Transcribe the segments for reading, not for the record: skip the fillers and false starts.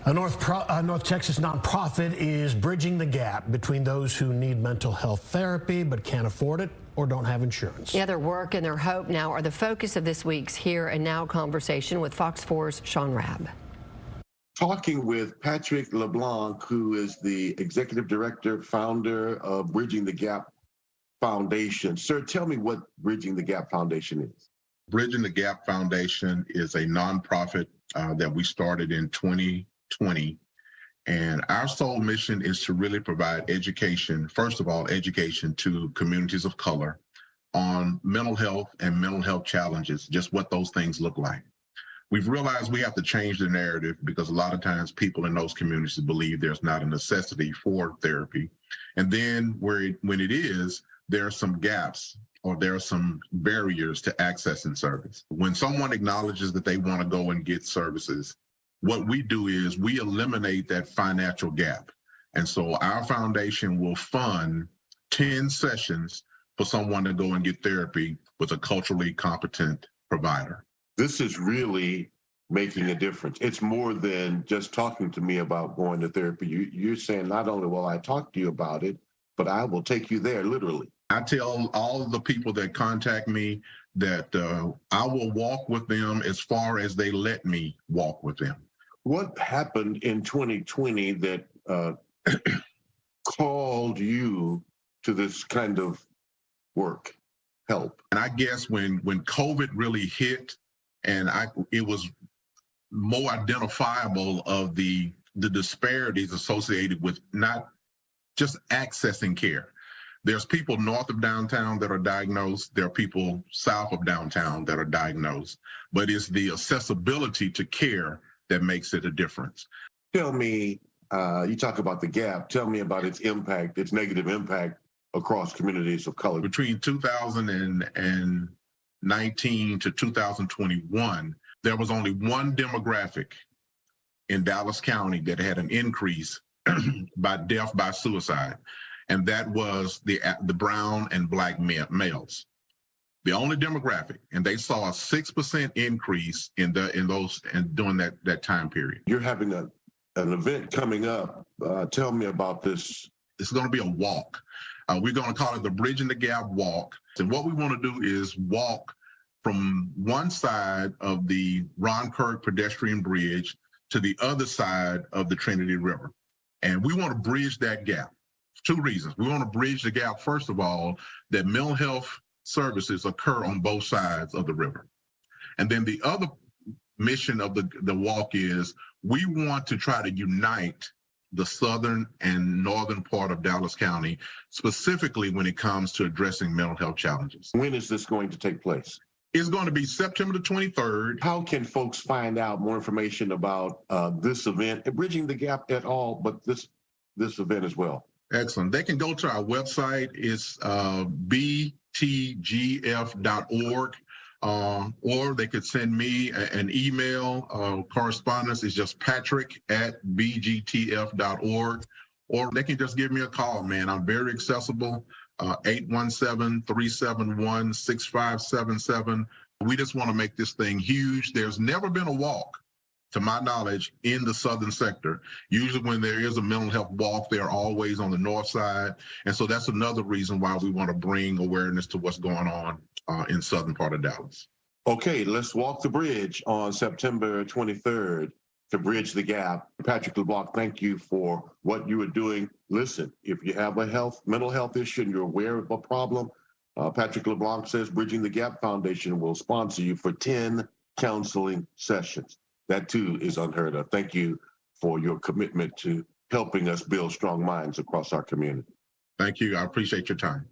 A North Texas nonprofit is bridging the gap between those who need mental health therapy but can't afford it or don't have insurance. Yeah, their work and their hope now are the focus of this week's Here and Now conversation with Fox 4's Shaun Rabb. Talking with Patrick LeBlanc, who is the executive director, founder of Bridging the Gap Foundation. Sir, tell me what Bridging the Gap Foundation is. Bridging the Gap Foundation is a nonprofit that we started in 2020. And our sole mission is to really provide education, first of all, education to communities of color on mental health and mental health challenges, just what those things look like. We've realized we have to change the narrative because a lot of times people in those communities believe there's not a necessity for therapy. And then when it is, there are some gaps or there are some barriers to accessing service. When someone acknowledges that they want to go and get services, what we do is we eliminate that financial gap. And so our foundation will fund 10 sessions for someone to go and get therapy with a culturally competent provider. This is really making a difference. It's more than just talking to me about going to therapy. You're saying not only will I talk to you about it, but I will take you there, literally. I tell all of the people that contact me that I will walk with them as far as they let me walk with them. What happened in 2020 that called you to this kind of work, help? And I guess when COVID really hit, and it was more identifiable of the disparities associated with not just accessing care. There's people north of downtown that are diagnosed. There are people south of downtown that are diagnosed. But it's the accessibility to care that makes it a difference. Tell me, you talk about the gap. Tell me about its impact, its negative impact across communities of color. Between 2019 to 2021, there was only one demographic in Dallas County that had an increase by death by suicide, and that was the brown and black males. The only demographic, and they saw a 6% increase in during that time period. You're having an event coming up. Tell me about this. It's going to be a walk. We're going to call it the Bridging the Gap Walk. And what we want to do is walk from one side of the Ron Kirk pedestrian bridge to the other side of the Trinity River. And we want to bridge that gap. Two reasons. We want to bridge the gap, first of all, that mental health services occur on both sides of the river. And then the other mission of the walk is we want to try to unite the southern and northern part of Dallas County, specifically when it comes to addressing mental health challenges. When is this going to take place? It's going to be September the 23rd. How can folks find out more information about this event, Bridging the Gap at all, but this event as well? Excellent. They can go to our website. It's btgf.org, or they could send me an email. Correspondence is just patrick@bgtf.org, or they can just give me a call, man. I'm very accessible, 817-371-6577. We just want to make this thing huge. There's never been a walk, to my knowledge, in the southern sector. Usually when there is a mental health walk, they're always on the north side. And so that's another reason why we want to bring awareness to what's going on in southern part of Dallas. Okay, let's walk the bridge on September 23rd to bridge the gap. Patrick LeBlanc, thank you for what you are doing. Listen, if you have a mental health issue and you're aware of a problem, Patrick LeBlanc says Bridging the Gap Foundation will sponsor you for 10 counseling sessions. That too is unheard of. Thank you for your commitment to helping us build strong minds across our community. Thank you. I appreciate your time.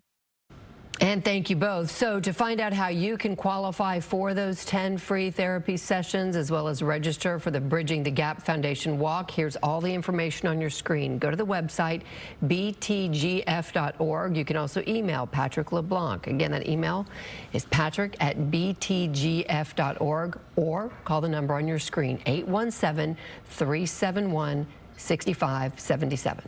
And thank you both. So to find out how you can qualify for those 10 free therapy sessions, as well as register for the Bridging the Gap Foundation Walk, here's all the information on your screen. Go to the website, btgf.org. You can also email Patrick LeBlanc. Again, that email is patrick@btgf.org, or call the number on your screen, 817-371-6577.